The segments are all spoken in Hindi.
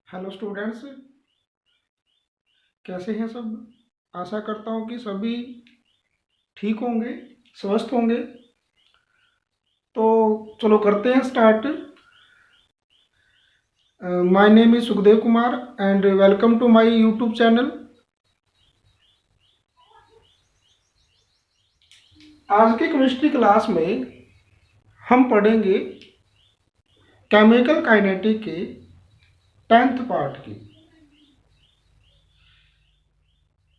हेलो स्टूडेंट्स, कैसे हैं सब। आशा करता हूँ कि सभी ठीक होंगे, स्वस्थ होंगे। तो चलो करते हैं start. My name is Sukhdev Kumar and welcome to my YouTube channel. आज की केमिस्ट्री क्लास में हम पढ़ेंगे केमिकल काइनेटिक के 10th पार्ट की।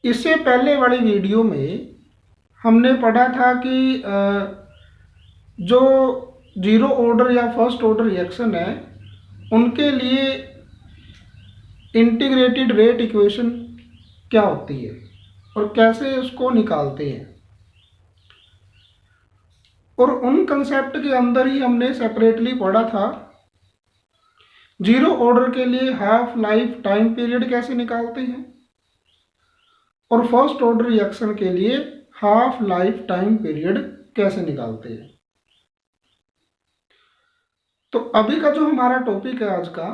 इससे पहले वाली वीडियो में हमने पढ़ा था कि जो जीरो ऑर्डर या फर्स्ट ऑर्डर रिएक्शन है उनके लिए इंटीग्रेटेड रेट इक्वेशन क्या होती है और कैसे उसको निकालते हैं। और उन कंसेप्ट के अंदर ही हमने सेपरेटली पढ़ा था जीरो ऑर्डर के लिए हाफ लाइफ टाइम पीरियड कैसे निकालते हैं और फर्स्ट ऑर्डर रिएक्शन के लिए हाफ लाइफ टाइम पीरियड कैसे निकालते हैं। तो अभी का जो हमारा टॉपिक है आज का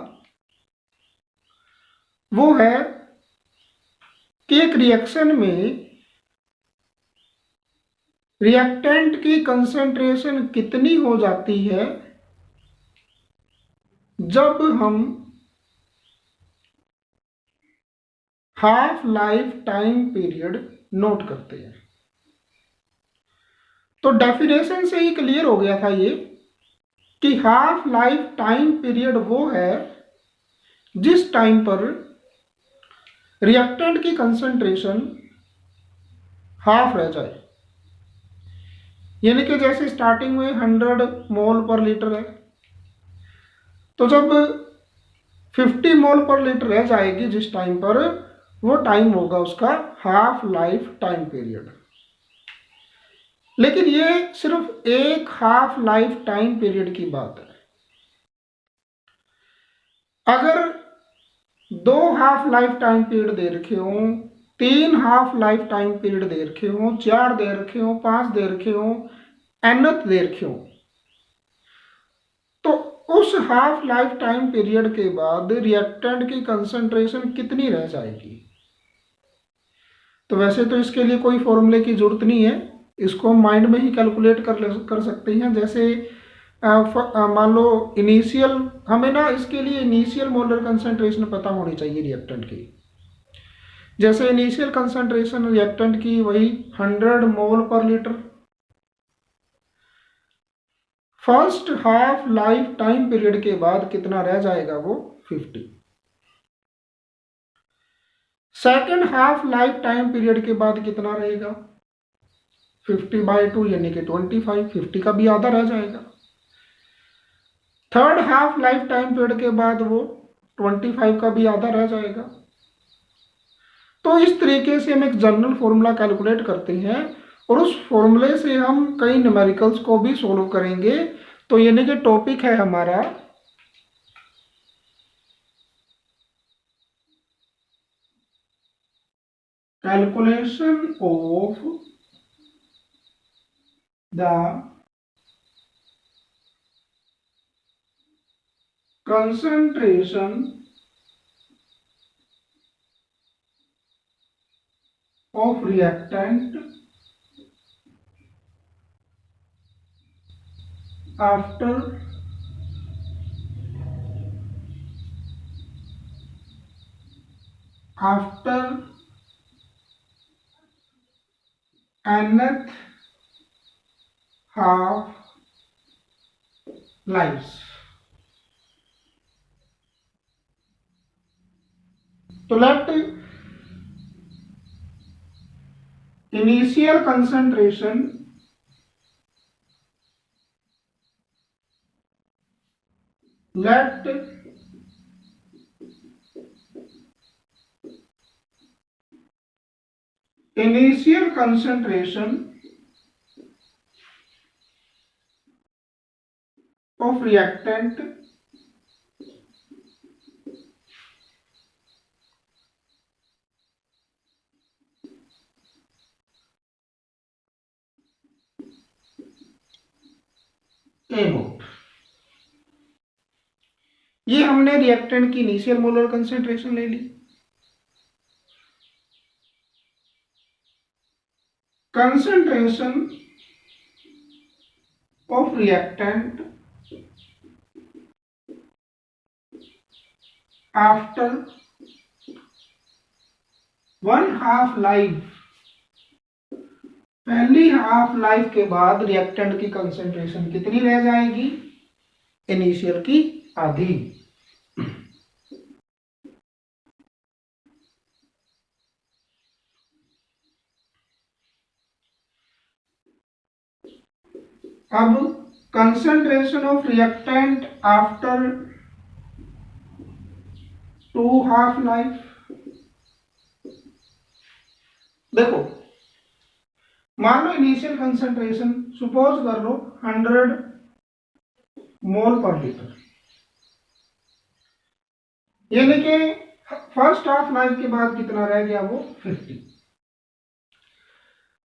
वो है कि एक रिएक्शन में रिएक्टेंट की कंसंट्रेशन कितनी हो जाती है जब हम half life time period note करते हैं। तो डेफिनेशन से ही क्लियर हो गया था ये कि हाफ लाइफ टाइम पीरियड वो है जिस टाइम पर रिएक्टेंट की कंसंट्रेशन हाफ रह जाए। यानी कि जैसे स्टार्टिंग में 100 मोल पर लीटर है, तो जब 50 मोल पर लीटर रह जाएगी जिस टाइम पर, वो टाइम होगा उसका हाफ लाइफ टाइम पीरियड। लेकिन ये सिर्फ एक हाफ लाइफ टाइम पीरियड की बात है। अगर 2 हाफ लाइफ टाइम पीरियड दे रखे हो, 3 हाफ लाइफ टाइम पीरियड दे रखे हो, 4 दे रखे हो, 5 दे रखे हो, nth दे रखे हो, तो उस हाफ लाइफ टाइम पीरियड के बाद रिएक्टेंट की कंसंट्रेशन कितनी रह जाएगी। तो वैसे तो इसके लिए कोई फॉर्मूले की जरूरत नहीं है, इसको हम माइंड में ही कैलकुलेट कर सकते हैं। जैसे मान लो इनिशियल, हमें ना इसके लिए इनिशियल मोलर कंसंट्रेशन पता होनी चाहिए रिएक्टेंट की। जैसे इनिशियल कंसंट्रेशन रिएक्टेंट की वही 100 मोल पर litre. First half life time period के बाद कितना रह जाएगा वो 50। Second half life time period के बाद कितना रहेगा 50/2 यानी कि 25, 50 का भी आधा रह जाएगा। Third half life time period के बाद वो 25 का भी आधा रह जाएगा। तो इस तरीके से हम एक जनरल फॉर्मूला कैलकुलेट करते हैं और उस फॉर्मूले से हम कई न्यूमेरिकल्स को भी सोल्व करेंगे। तो यानी कि टॉपिक है हमारा calculation of the concentration of reactant after nth half lives। तो let initial concentration let initial concentration of reactant A naught. ये हमने रिएक्टेंट की इनिशियल मोलर कंसेंट्रेशन ले ली। Concentration of reactant after 1/2 life, पहली हाफ लाइफ के बाद रिएक्टेंट की कंसेंट्रेशन कितनी रह जाएगी? इनिशियल की आधी। अब concentration of reactant after 2/2 life, देखो मान लो इनिशियल कंसेंट्रेशन सपोज कर लो 100 मोल पर लीटर, यानी कि फर्स्ट हाफ लाइफ के बाद कितना रह गया? वो 50।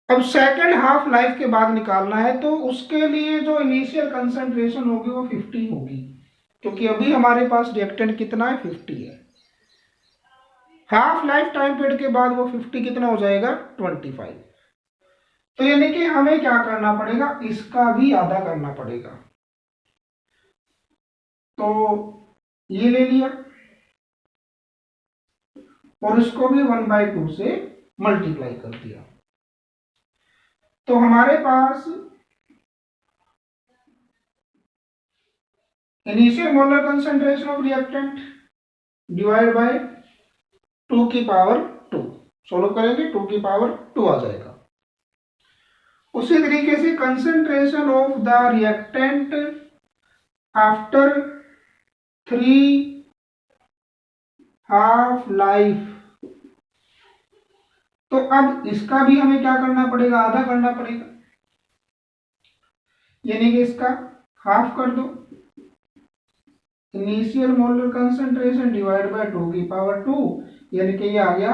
अब सेकेंड हाफ लाइफ के बाद निकालना है तो उसके लिए जो इनिशियल कंसेंट्रेशन होगी वो 50 होगी, क्योंकि अभी हमारे पास रिएक्टेंट कितना है? 50 है। हाफ लाइफ टाइम पीरियड के बाद वो 50 कितना हो जाएगा? 25। तो यानी कि हमें क्या करना पड़ेगा? इसका भी आधा करना पड़ेगा। तो ये ले लिया और इसको भी 1/2 से मल्टीप्लाई कर दिया, तो हमारे पास initial molar concentration of reactant divide by 2 की पावर 2, सोल्व करेंगे 2 की पावर 2 आ जाएगा। उसी तरीके से concentration of the reactant after 3/2 life, तो अब इसका भी हमें क्या करना पड़ेगा? आधा करना पड़ेगा, यानी कि इसका हाफ कर दो। Initial molar concentration divide by 2 की पावर 2, यानी कि ये आ गया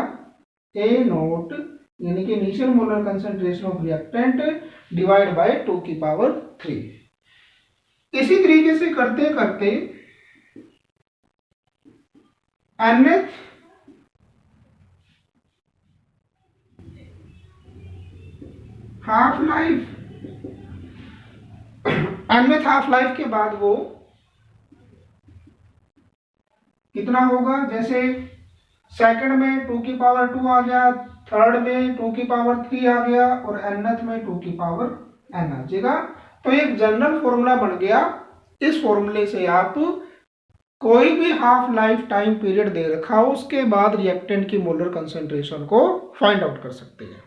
ए नोट, यानी कि initial molar concentration of reactant divide by 2 की पावर 3। इसी तरीके से करते करते nth half life, nth half life के बाद वो कितना होगा? जैसे सेकंड में 2 की पावर 2 आ गया, थर्ड में 2 की पावर 3 आ गया और nth में 2 की पावर n आ जाएगा। तो एक जनरल फॉर्मूला बन गया। इस फॉर्मूले से आप कोई भी हाफ लाइफ टाइम पीरियड दे रखा हो उसके बाद रिएक्टेंट की मोलर कंसेंट्रेशन को फाइंड आउट कर सकते हैं।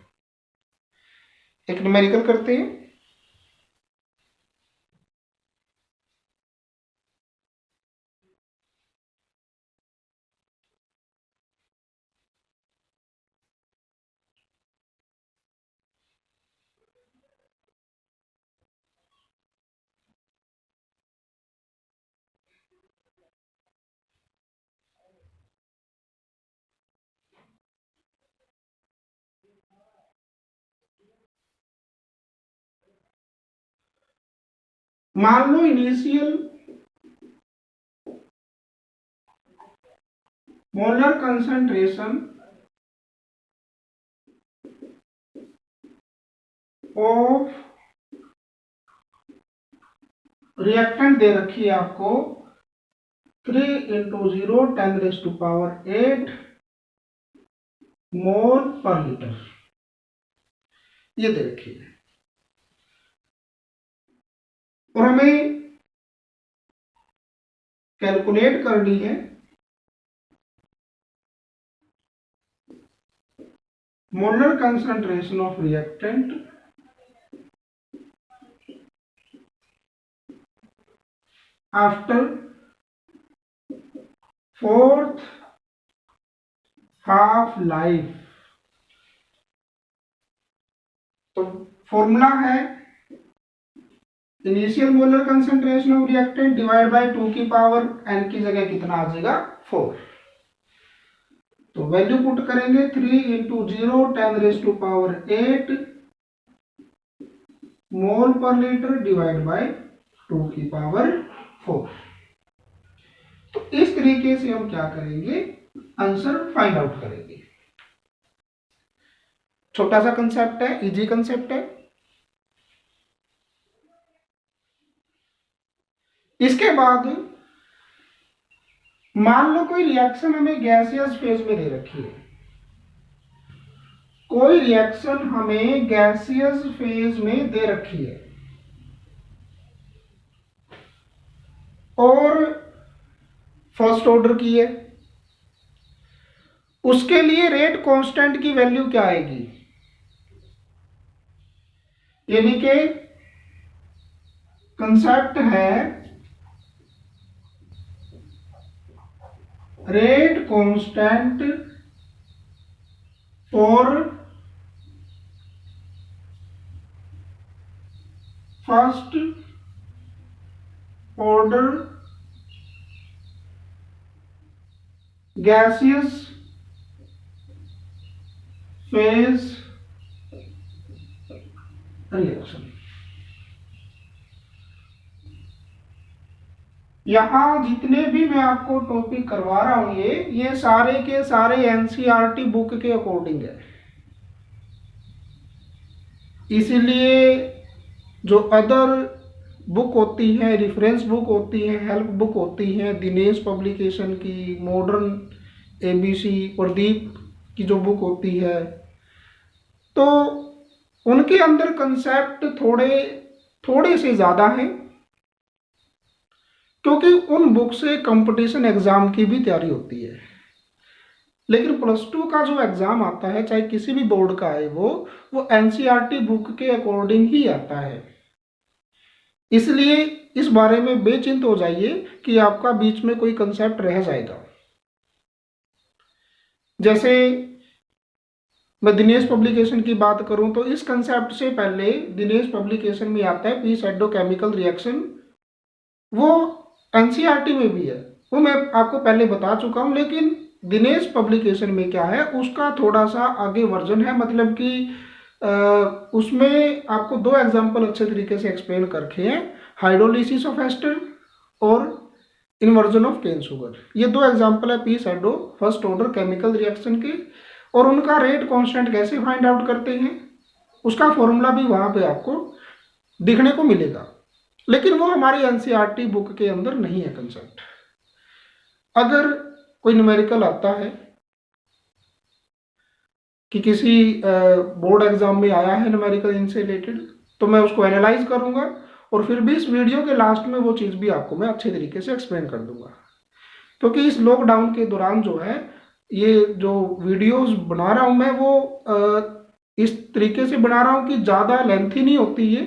एक न्यूमेरिकल करते हैं। मान लो initial molar concentration of reactant दे रखी है आपको 3 × 0 10⁸ मोल पर लीटर, ये दे रखी है और हमें कैलकुलेट करनी है molar concentration of reactant after 4th half life. तो फॉर्मूला है initial molar concentration of reactant divide by 2 की पावर n की जगह कितना आ जाएगा? 4। तो वैल्यू पुट करेंगे 3 × 0 10⁸ मोल पर लीटर डिवाइड बाय 2 की पावर 4। तो इस तरीके से हम क्या करेंगे, आंसर फाइंड आउट करेंगे। छोटा सा कंसेप्ट है, इजी कंसेप्ट है। इसके बाद मान लो कोई रिएक्शन हमें गैसियस फेज में दे रखी है, कोई रिएक्शन हमें गैसियस फेज में दे रखी है और फर्स्ट ऑर्डर की है, उसके लिए रेट कांस्टेंट की वैल्यू क्या आएगी, यानी कि कंसेप्ट है rate constant for first order gaseous phase reaction. यहां जितने भी मैं आपको टॉपिक करवा रहा हूं ये सारे के सारे एनसीईआरटी बुक के अकॉर्डिंग है। इसीलिए जो अदर बुक होती है, रेफरेंस बुक होती है, हेल्प बुक होती है, दिनेश पब्लिकेशन की, मॉडर्न एबीसी, प्रदीप की जो बुक होती है, तो उनके अंदर कंसेप्ट थोड़े से ज़्यादा हैं, क्योंकि उन बुक से कंपटीशन एग्ज़ाम की भी तैयारी होती है। लेकिन +2 का जो एग्ज़ाम आता है, चाहे किसी भी बोर्ड का है, वो एनसीईआरटी बुक के अकॉर्डिंग ही आता है। इसलिए इस बारे में बेचिंत हो जाइए कि आपका बीच में कोई कंसेप्ट रह जाएगा। जैसे मैं दिनेश पब्लिकेशन की बात करूं तो इस कंसेप्ट से पहले दिनेश पब्लिकेशन में आता है पी सैडो केमिकल रिएक्शन, वो एनसीईआरटी में भी है, वो मैं आपको पहले बता चुका हूं। लेकिन दिनेश पब्लिकेशन में क्या है, उसका थोड़ा सा आगे वर्जन है, मतलब कि उसमें आपको 2 एग्जाम्पल अच्छे तरीके से एक्सप्लेन करके हैं, हाइड्रोलिसिस ऑफ एस्टर और इन्वर्जन ऑफ केन शुगर। ये 2 एग्जाम्पल है P shadow first order chemical reaction के, और उनका रेट कांस्टेंट कैसे फाइंड आउट करते हैं उसका फॉर्मूला भी वहां पे आपको दिखने को मिलेगा। लेकिन वो हमारी एनसीईआरटी बुक के अंदर नहीं है कंसेप्ट। अगर कोई न्यूमेरिकल आता है कि किसी बोर्ड एग्जाम में आया है न्यूमेरिकल इनसे रिलेटेड, तो मैं उसको एनालाइज करूंगा और फिर भी इस वीडियो के लास्ट में वो चीज़ भी आपको मैं अच्छे तरीके से एक्सप्लेन कर दूंगा। क्योंकि इस लॉकडाउन के दौरान जो है ये जो वीडियोस बना रहा हूं मैं, वो इस तरीके से बना रहा हूं कि ज़्यादा लेंथी नहीं होती है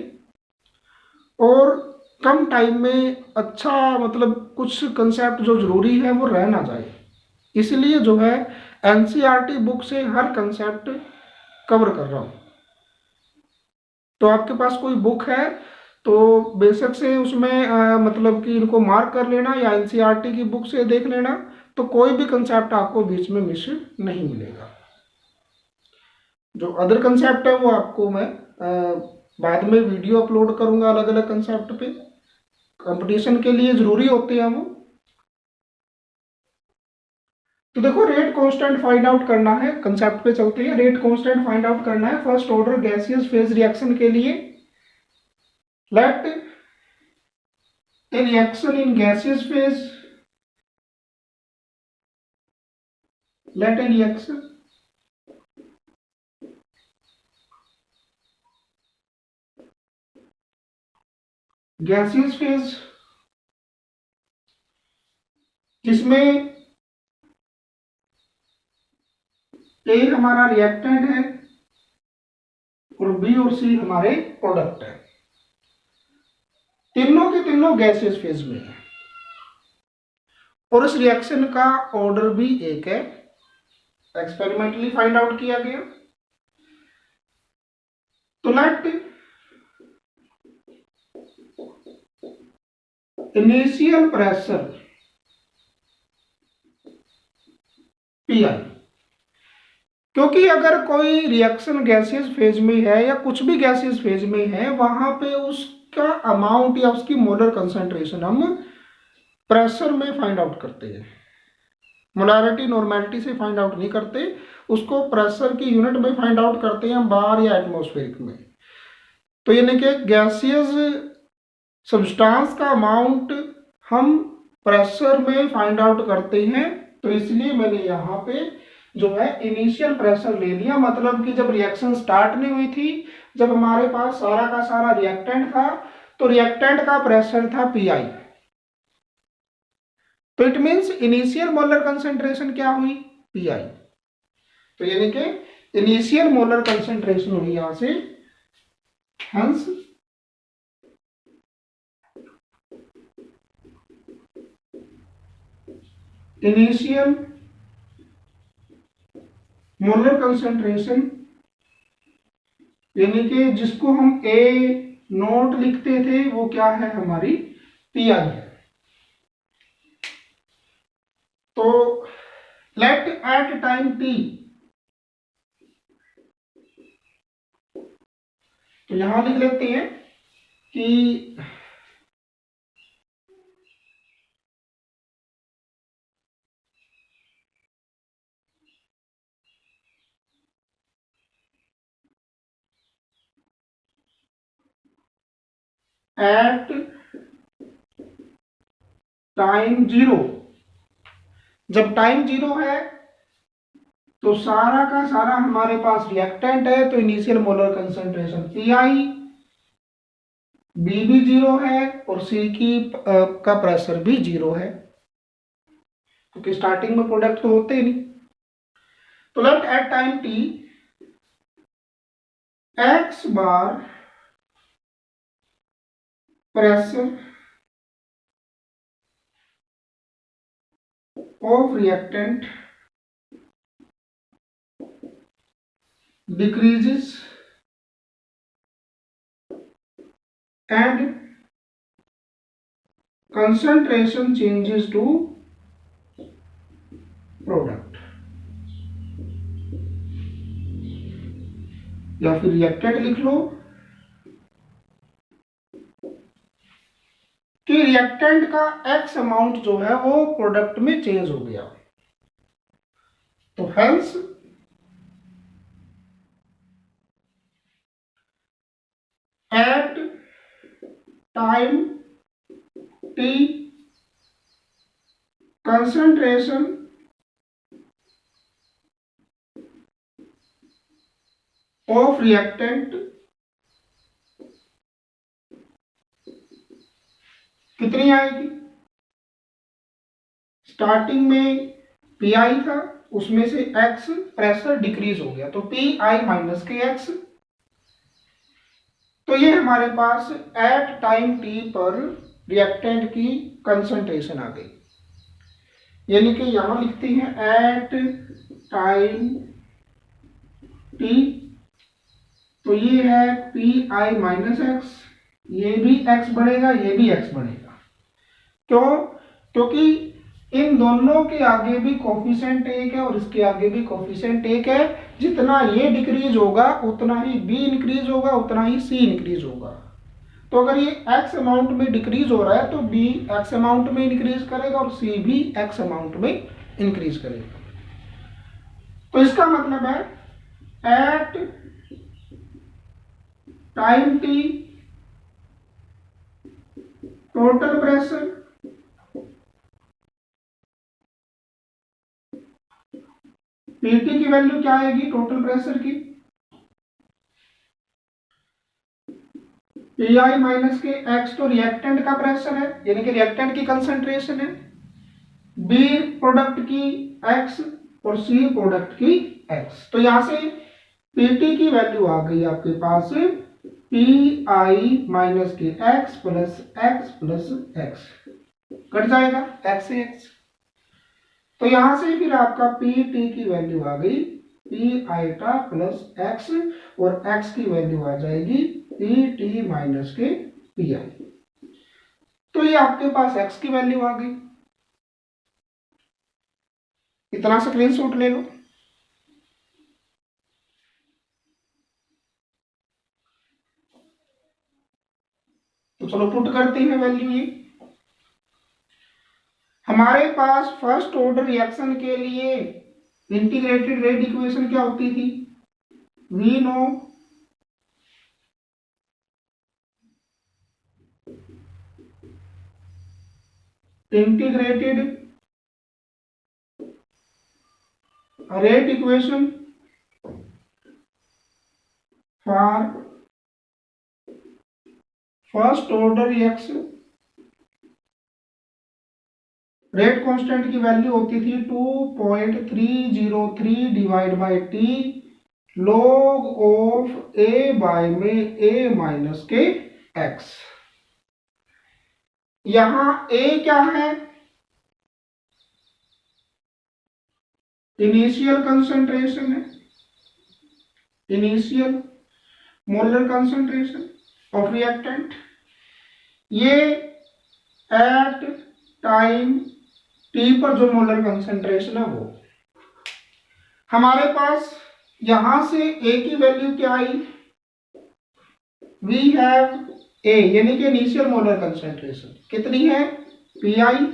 और कम टाइम में अच्छा, मतलब कुछ कंसेप्ट जो ज़रूरी है वो रह ना जाए। इसलिए जो है एनसीईआरटी बुक से हर कंसेप्ट कवर कर रहा हूं। तो आपके पास कोई बुक है तो बेशक से उसमें मतलब कि इनको मार्क कर लेना या एनसीईआरटी की बुक से देख लेना, तो कोई भी कंसेप्ट आपको बीच में मिस नहीं मिलेगा। जो अदर कंसेप्ट है वो आपको मैं बाद में वीडियो अपलोड करूंगा अलग अलग कंसेप्ट पे, कंपटीशन के लिए जरूरी होते हैं वो। तो देखो रेट कांस्टेंट फाइंड आउट करना है, कंसेप्ट पे चलते हैं। रेट कांस्टेंट फाइंड आउट करना है first order gaseous phase reaction के लिए। Let a reaction in gaseous phase, let a reaction gaseous phase जिसमें ए हमारा रिएक्टेंट है और बी और सी हमारे प्रोडक्ट है, तीनों के तीनों गैसियस फेज में है और इस रिएक्शन का ऑर्डर भी एक है, एक्सपेरिमेंटली फाइंड आउट किया गया। तो लेट इनिशियल प्रेशर पीआई, क्योंकि अगर कोई रिएक्शन गैसियस फेज में है या कुछ भी गैसियस फेज में है, वहां पे उसका अमाउंट या उसकी मोलर कंसंट्रेशन हम प्रेशर में फाइंड आउट करते हैं, मोलारिटी नॉर्मेलिटी से फाइंड आउट नहीं करते, उसको प्रेशर की यूनिट में फाइंड आउट करते हैं, बार या एटमॉस्फेरिक में। तो यानी कि गैसियस सब्सटेंस का अमाउंट हम प्रेशर में फाइंड आउट करते हैं। तो इसलिए मैंने यहाँ पे जो है इनिशियल प्रेशर ले लिया, मतलब कि जब रिएक्शन स्टार्ट नहीं हुई थी, जब हमारे पास सारा का सारा रिएक्टेंट था, तो रिएक्टेंट का प्रेशर था पीआई। तो it means initial molar concentration क्या हुई, पीआई। तो यानी कि इनिशियल मोलर कंसेंट्रेशन हुई यहां से, हंस इनिशियल मोलर कंसेंट्रेशन, यानी कि जिसको हम ए नोट लिखते थे, वो क्या है, हमारी पीआई है। तो लेट एट टाइम टी, तो यहां लिख लेते हैं कि एट टाइम जीरो, जब टाइम जीरो है तो सारा का सारा हमारे पास रिएक्टेंट है, तो initial molar concentration P I, B भी जीरो है और सी की का प्रेशर भी जीरो है, क्योंकि स्टार्टिंग में प्रोडक्ट तो होते ही नहीं। तो let at time T X bar pressure of reactant decreases and concentration changes to product, या फिर रिएक्टेंट लिख लो कि रिएक्टेंट का एक्स अमाउंट जो है वो प्रोडक्ट में चेंज हो गया। तो hence at time T concentration of reactant कितनी आएगी, स्टार्टिंग में पी आई था, उसमें से एक्स प्रेशर डिक्रीज हो गया, तो P I minus K X. तो ये हमारे पास एट टाइम टी पर रिएक्टेंट की कंसंट्रेशन आ गई, यानी कि यहां लिखते हैं एट टाइम टी, तो ये है पी आई माइनस एक्स, ये भी एक्स बढ़ेगा, ये भी एक्स बढ़ेगा। क्यों, क्योंकि इन दोनों के आगे भी कोफिशिएंट एक है और इसके आगे भी कोफिशिएंट एक है, जितना ये डिक्रीज होगा उतना ही बी इंक्रीज होगा, उतना ही सी इंक्रीज होगा। तो अगर ये एक्स अमाउंट में डिक्रीज हो रहा है तो बी एक्स अमाउंट में इंक्रीज करेगा और सी भी एक्स अमाउंट में इंक्रीज करेगा। तो इसका मतलब है at time T total pressure PT की वैल्यू क्या आएगी टोटल प्रेशर की, P I minus K X, तो रिएक्टेंट का प्रेशर है, यानी कि रिएक्टेंट की कंसंट्रेशन है, बी प्रोडक्ट की एक्स और सी प्रोडक्ट की एक्स। तो यहां से पीटी की वैल्यू आ गई आपके पास P I minus K x plus x cut जाएगा एक्स से एक्स। तो यहां से फिर आपका पी टी की वैल्यू आ गई पी आईटा प्लस एक्स और एक्स की वैल्यू आ जाएगी पी टी माइनस के पी आई। तो ये आपके पास एक्स की वैल्यू आ गई, इतना स्क्रीनशॉट ले लो। तो चलो पुट करते हैं वैल्यू ये, हमारे पास फर्स्ट ऑर्डर रिएक्शन के लिए इंटीग्रेटेड रेट इक्वेशन क्या होती थी? We know integrated rate equation for first order reaction. Rate constant की वैल्यू होती थी 2.303 divide by T log of A by में ए माइनस के एक्स। यहां ए क्या है? इनिशियल कंसंट्रेशन है, initial molar concentration of reactant. ये एट टाइम टी पर जो मोलर कंसंट्रेशन है वो। हमारे पास यहां से ए की वैल्यू क्या आई? वी हैव ए यानी कि इनिशियल मोलर कंसंट्रेशन कितनी है? P I.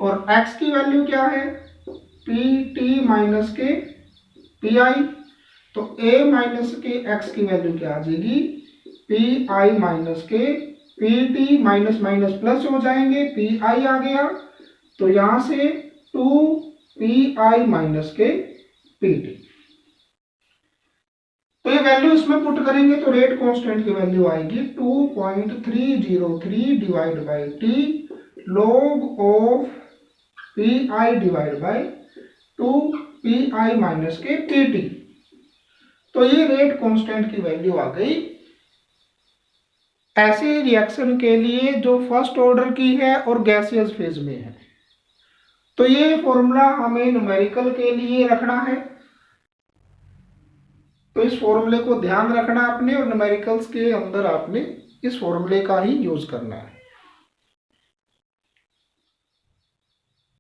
और एक्स की वैल्यू क्या है? पी टी माइनस के पी आई। तो ए माइनस के एक्स की वैल्यू क्या आ जाएगी? पी आई माइनस के P T minus minus plus हो जाएंगे, पी आई आ गया। तो यहां से 2 पी आई माइनस के पी टी। तो ये वैल्यू इसमें पुट करेंगे तो रेट कांस्टेंट की वैल्यू आएगी 2.303 divide by T log of P I divide by 2 P I minus के पी टी। तो ये रेट कांस्टेंट की वैल्यू आ गई ऐसे रिएक्शन के लिए जो फर्स्ट ऑर्डर की है और गैसियस फेज में है। तो ये फॉर्मूला हमें न्यूमेरिकल के लिए रखना है, तो इस फॉर्मूले को ध्यान रखना आपने और न्यूमेरिकल्स के अंदर आपने इस फॉर्मूले का ही यूज करना है।